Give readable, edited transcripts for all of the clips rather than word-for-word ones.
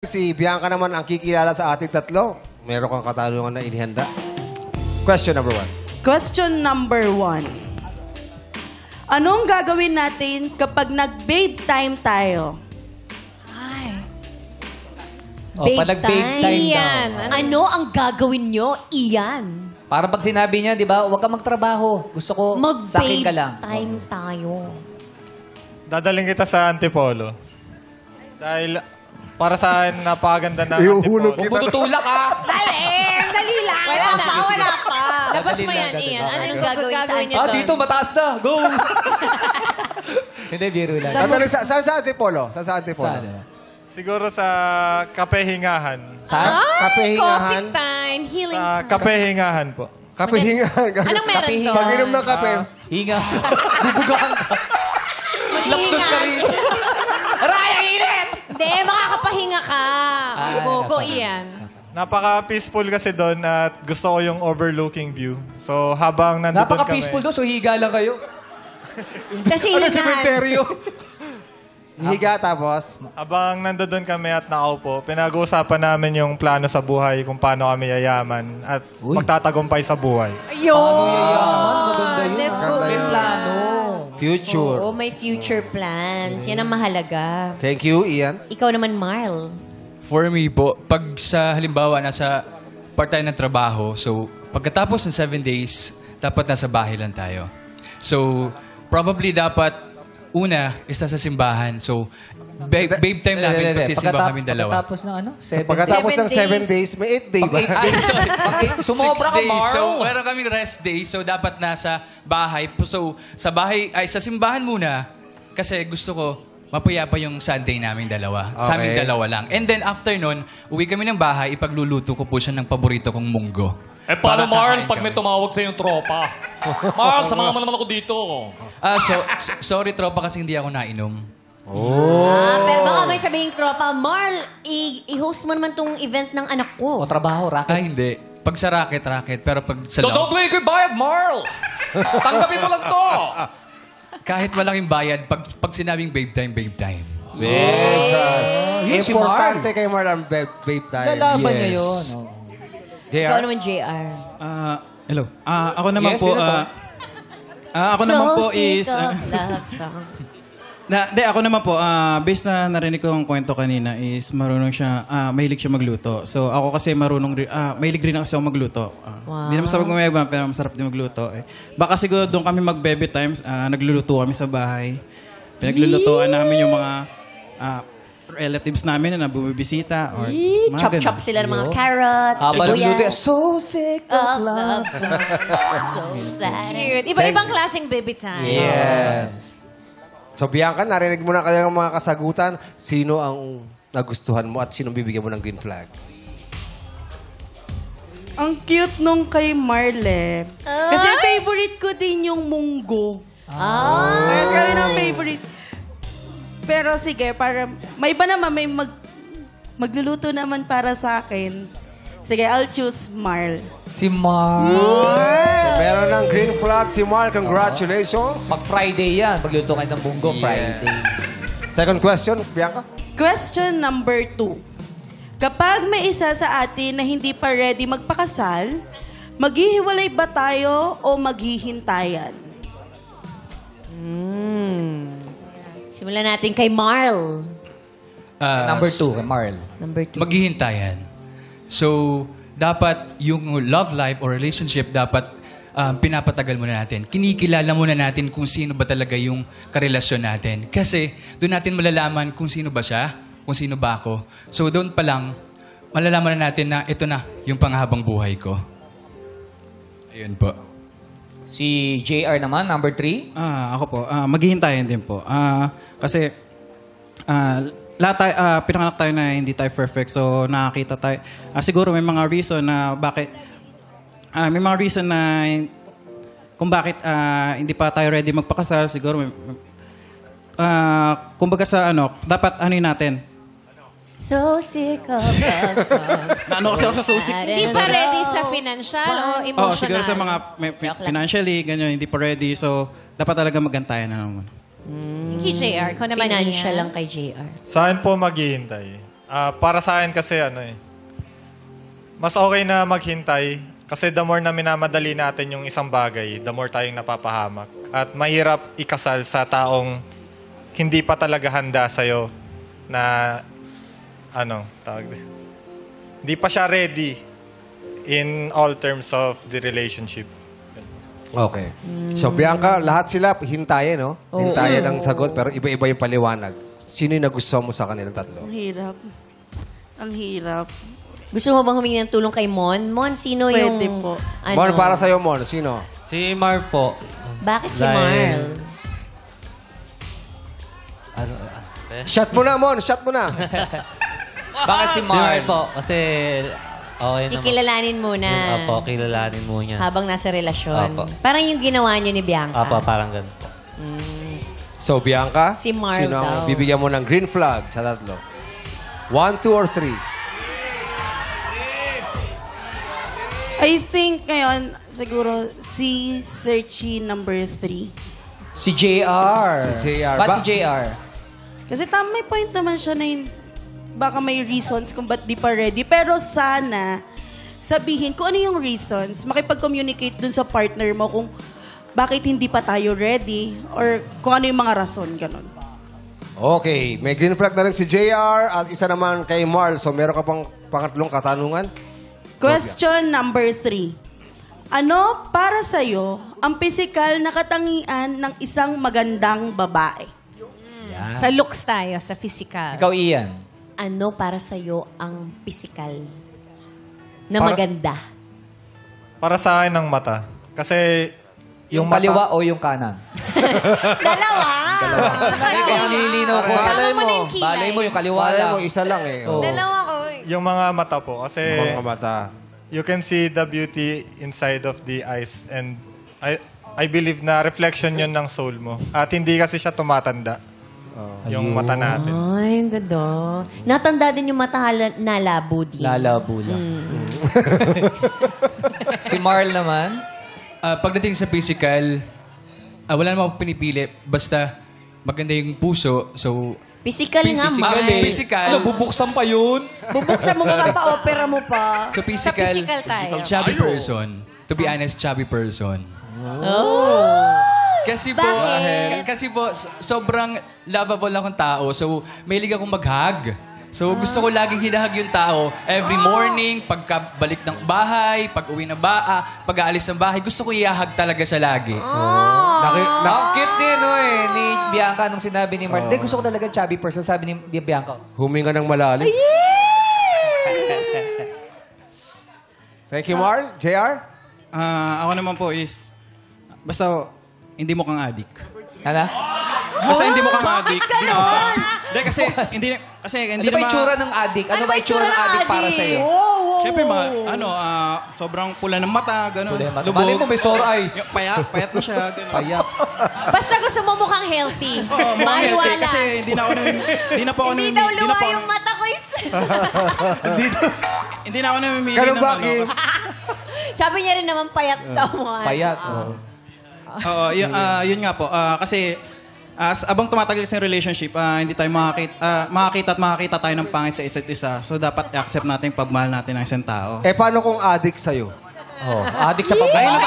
Si Bianca naman ang kikilala sa ating tatlo. Meron kang katanungan na inihanda. Question number 1. Question number 1. Anong gagawin natin kapag nag-babe time tayo? Pag nag-babe time Iyan. daw. Ano ang gagawin nyo? Iyan. Para pag sinabi niya, di ba, huwag ka magtrabaho. Gusto ko, sa akin ka lang. Mag-babe time tayo. Dadaling kita sa Antipolo. Dahil para sa akin, napakaganda na Ihuhulog Antipolo. Huwag mo tutulak, ha? Dali lang. Wala pa. Labas mo Madali yan, lang, Ian. madali. Ano yung Gagawin gagawin niya Ah, doon? dito, mataas na. Go! Hindi, biro lang. Saan sa Antipolo? Saan sa Antipolo? Saan? Siguro sa kapehingahan. Saan? Kapehingahan. Coffee time, healing Sa time. kapehingahan po. Kapehingahan. Anong meron doon? Pag-inom ng kape. Hinga. Bubugahan ka. Lapdos ka rin. Aray, ang init! Hindi, makakapahinga ka. Go, napaka- Ian. Napaka-peaceful kasi doon at gusto ko yung overlooking view. So habang nandun kami... Napaka-peaceful doon, so higa lang kayo. Kasi Ano hinahan. sementeryo? Higa tapos. Habang nandun kami at nakaupo, pinag-uusapan namin yung plano sa buhay, kung paano kami yayaman at magtatagumpay sa buhay. Ayun. Maganda yun. Let's go. May plano. Future. Oo, may future plans. Yan ang mahalaga. Thank you, Ian. Ikaw naman, Marl. For me po, pag sa halimbawa nasa part-time ng trabaho, so pagkatapos ng 7 days, dapat nasa bahay lang tayo. So, probably dapat una, isa sa simbahan. So, babe time namin, pagsisimba kami dalawa. Pagkatapos ng ano? So, pagkatapos ng 7 days, may 8 day ba? Ay, sorry. Sumobra 6 ka, days. Marl. So, meron kaming rest day. So, dapat nasa bahay. So, sa bahay, ay sa simbahan muna. Kasi gusto ko, mapayapa yung Sunday namin dalawa. Sa amin Okay. dalawa lang. And then, after nun, uwi kami ng bahay, ipagluluto ko po siya ng paborito kong munggo. Eh, paano, Para Marl, kakain pag kami. may tumawag sa yung tropa? Marl, samahan mo naman ako dito. Sorry, tropa, kasi hindi ako nainom. Pero baka may sabihin tropa, Marl, i-host mo naman tong event ng anak ko. O trabaho, racket. Ay, hindi. Pag sa racket. Pero pag sa love, Dodoble ko yung bayad, Marl! Tanggapin mo lang to! kahit malaking bayad, pag sinabing babe time, babe time. Yun si Importante kay Marlon babe time. Lalaban niya Yes. yun. Oh. Ikaw JR? naman, JR. Hello. Ako naman Yes, po, sino to? ako naman po is, sick of love song. ako naman po, based na narinig ko ang kwento kanina is marunong siya, mahilig siya magluto. So ako kasi mahilig rin ako sa magluto. Hindi naman sa pagmamayabang, pero masarap din magluto. Eh. Baka siguro doon kami mag-baby times, nagluluto kami sa bahay. Pinaglulutuan namin yung mga relatives namin na bumibisita. Or mga Chop-chop ganun. sila ng mga carrots, Habang nagluto yan, sibuyas. so sick Of of love love. song. So sad. Cute. Iba-ibang klaseng baby time. Yes. So, Bianca, narinig mo na kanyang mga kasagutan. Sino ang nagustuhan mo at sino bibigyan mo ng green flag? Ang cute nung kay Marle. Kasi favorite ko din yung munggo. Kasi kami ng favorite. Pero sige, para may iba naman, magluluto naman para sa akin. Sige, I'll choose Marl. Si Marl. So, meron ng green flag si Marl. Congratulations. Pag Friday yan, pagluto kayo ng bunggo, Friday. Second question, Bianca. Question number 2. Kapag may isa sa atin na hindi pa ready magpakasal, maghihiwalay ba tayo o maghihintayan? Simulan natin kay Marl. Number 2, Marl. Number 2. Maghihintayan. So, dapat yung love life or relationship, dapat pinapatagal muna natin. Kinikilala muna natin kung sino ba talaga yung karelasyon natin. Kasi doon natin malalaman kung sino ba siya, kung sino ba ako. So, doon pa lang, malalaman na natin na ito na yung panghabang buhay ko. Ayun po. Si JR naman, number 3. Ako po, maghihintayin din po. Kasi lahat tayo, pinanganak tayo na hindi tayo perfect. So nakakita tayo. Siguro may mga reason na bakit may mga reason na kung bakit hindi pa tayo ready magpakasal. Siguro may, kumbaga sa dapat natin. So sick of love songs. Ano kasi ako sa susi. Hindi pa ready sa financial o emotional? Siguro sa mga financially, ganyan, hindi pa ready. So dapat talaga magantayan na naman. Kay JR, ko naman Financial Ian. lang kay JR. Saan po maghihintay? Para sa akin kasi mas okay na maghintay kasi the more na minamadali natin yung isang bagay, the more tayong napapahamak. At mahirap ikasal sa taong hindi pa talaga handa sa'yo na hindi pa siya ready in all terms of the relationship. Okay. So, Bianca, lahat sila hintayin, no? Hintayin ang sagot, pero iba-iba yung paliwanag. Sino yung nagustuhan mo sa kanilang tatlo? Ang hirap. Ang hirap. Gusto mo bang humingi ng tulong kay Mon? Mon, sino yung... Pwede po. Mon, para sa'yo, Mon. Sino? Si Mar po. Bakit si Dahil- Marl? Shot mo na, Mon. Shot mo na. Bakit si Si Mar Marl? po. Kasi okay naman. Kikilalanin muna. Opo, kilalanin mo niya. Habang nasa relasyon. Opo. Parang yung ginawa niyo ni Bianca. Opo, parang ganun po. So, Bianca, Si Marl sino ang daw. bibigyan mo ng green flag sa tatlo? 1, 2, or 3? I think ngayon, siguro, si Searchy number 3. Si JR. Si JR. Ba't si JR? Kasi may point naman siya na baka may reasons kung ba't di pa ready. Pero sana, sabihin kung ano yung reasons, makipag-communicate dun sa partner mo kung bakit hindi pa tayo ready or kung ano yung mga rason, ganun. Okay. May green flag na rin si JR at isa naman kay Marl. So, meron ka pang pangatlong katanungan? Question number 3. Ano para sa'yo ang pisikal na katangian ng isang magandang babae? Sa looks tayo, sa physical. Ikaw, Ian. Ano para sa'yo ang physical na maganda? Para sa akin ang mata. Kasi Yung mata, kaliwa o yung kanan? Dalawa! Kaya nililinaw ko. Kasama mo na yung kilay. Balay mo yung kaliwa Wala lang. mo, isa lang eh. Oo. Dalawa ko. yung mga mata po. Kasi Mga mata. you can see the beauty inside of the eyes and I believe na reflection yun ng soul mo. At hindi kasi siya tumatanda. Yung mata natin. Ay, ang ganda. Natanda din yung mata na labo din. Lalabo lang. Si Marl naman? Pagdating sa physical, wala naman akong pinipili. Basta maganda yung puso. So, Physical nga, Marl. Physical. Ano, bubuksan pa yun? Bubuksan mo pa pa-opera mo pa. So, physical. Sa physical tayo. Chubby person. To be honest, chubby person. Kasi po, Bakit? sobrang lovable akong tao. So, mahilig akong mag-hug. So, gusto ko laging hinahag yung tao. Every morning, pagkabalik ng bahay, pag-uwi ng pag-aalis ng bahay, gusto ko ihahag talaga siya lagi. Ang cute din, ni Bianca nung sinabi ni Marl. Gusto ko talaga chubby person, sabi ni Bianca. Huminga ng malalim. Thank you, Marl. JR? Ako naman po is, basta hindi mo kang adik. Ano? Basta hindi mo kang adik. Hindi, kasi hindi Ano ba itsura ng adik? Ano ba itsura ng adik para sa'yo? Siyempre, sobrang pula ng mata, gano'n. Pula ng mata. Malay mo, may sore eyes. Payat na siya, gano'n. Payat. Basta gusto mo mukhang healthy. Maliwalas. Kasi hindi na po ako Hindi daw luwa yung mata ko. Hindi na ako namimili Ganun ng ba, Kim? Sabi niya rin naman payat daw mo. Payat. Oo, yun nga po. Kasi abang tumatagal sa relationship, hindi tayo makakita tayo ng pangit sa isa't isa. So, dapat i-accept natin yung pagmahal natin ng isang tao. Paano kung addict sa'yo? Adik sa pagmamahal.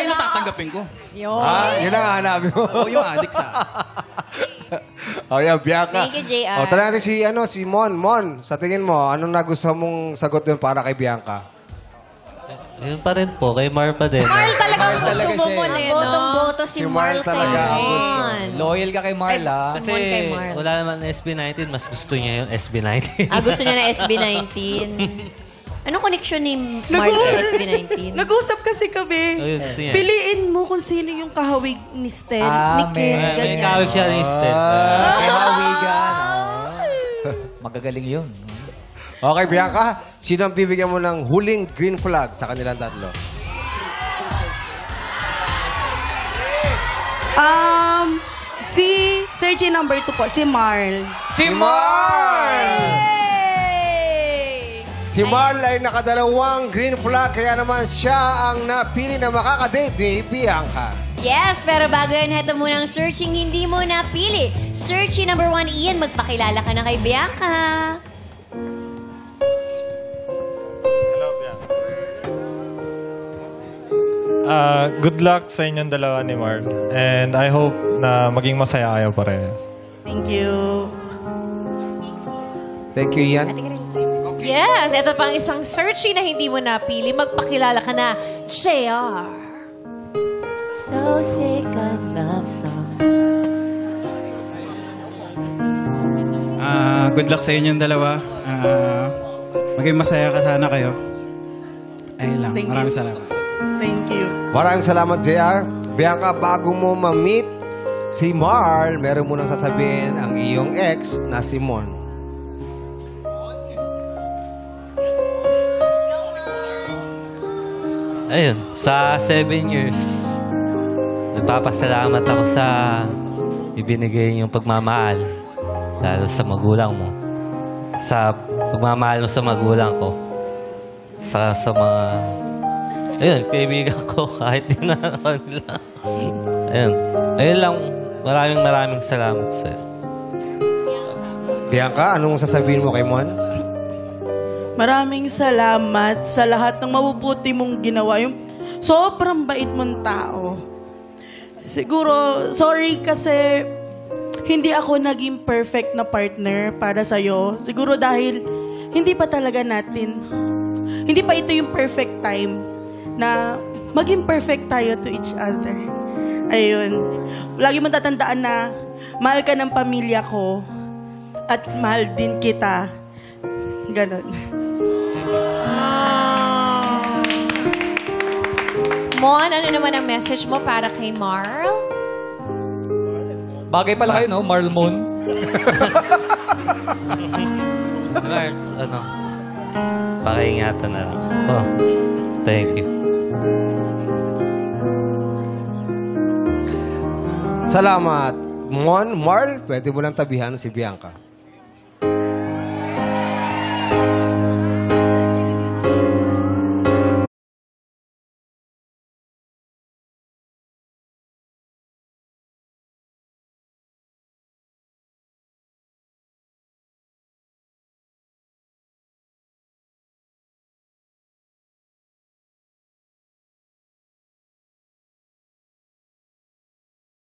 Natatanggapin ko. Yun ang hanapin mo. Oo, yung addict sa Yan, Bianca. Thank you, JR. Tala natin si Mon. Mon, sa tingin mo, anong nagustuhan mong sagot yun para kay Bianca? Yun pa rin po, kay Mar pa din. Marl talaga ang gusto talaga mo siya. mo Ang eh, botong-boto si Si Marl Marl kay talaga ang gusto. Mon. Loyal ka kay Marl, Kasi Mon kay Marl. wala naman SB19, mas gusto niya yung SB19. Gusto niya na SB19. Anong connection ni Marl kay SB19? Nag-usap kasi kami. Ayun, gusto niya. Piliin mo kung sino yung kahawig ni Stel, ni Kim. Amen. May ganyan. kawig siya ni Steph. May hawigan. Magagaling yun. Okay, Bianca, sino ang bibigyan mo ng huling green flag sa kanilang tatlo? Si Sergi number 2 po, si Marl. Si Marl! Si Marl ay nakadalawang green flag, kaya naman siya ang napili na makakadate ni Bianca. Yes, pero bago yun, heto muna ang searching hindi mo napili. Searching number 1, Ian, magpakilala ka na kay Bianca. Good luck sa inyong dalawa ni Marl. And I hope na maging masaya kayo parehas. Thank you. Thank you, Ian. Yes, ito pang isang searchy na hindi mo napili. Magpakilala ka na, JR. So sick of love song. Good luck sa inyong dalawa. Maging masaya ka sana kayo. Ayun lang. Thank you. Maraming salamat. Thank you. Maraming salamat, JR. Bianca, bago mo ma-meet si Marl, meron mo nang sasabihin ang iyong ex na si Mon. Ayun, sa 7 years, nagpapasalamat ako sa ibinigay yung pagmamahal, lalo sa magulang mo. Sa pagmamahal mo sa magulang ko. Sa mga, ayun, kaibigan ko, kahit di na ako nila. Ayun lang, maraming salamat sa'yo. Bianca, anong sasabihin mo kay Mon? Maraming salamat sa lahat ng mabubuti mong ginawa. Yung sobrang bait mong tao. Siguro, sorry kasi hindi ako naging perfect na partner para sa'yo. Siguro dahil hindi pa talaga natin, hindi pa ito yung perfect time na maging perfect tayo to each other. Ayun. Lagi mong tatandaan na mahal ka ng pamilya ko at mahal din kita. Ganon. Mon, ano naman ang message mo para kay Marl? Bagay pala kayo, no? Marl Mon. Pakiingatan na lang. Oh, thank you. Salamat. Mon, Marl, pwede mo lang tabihan si Bianca.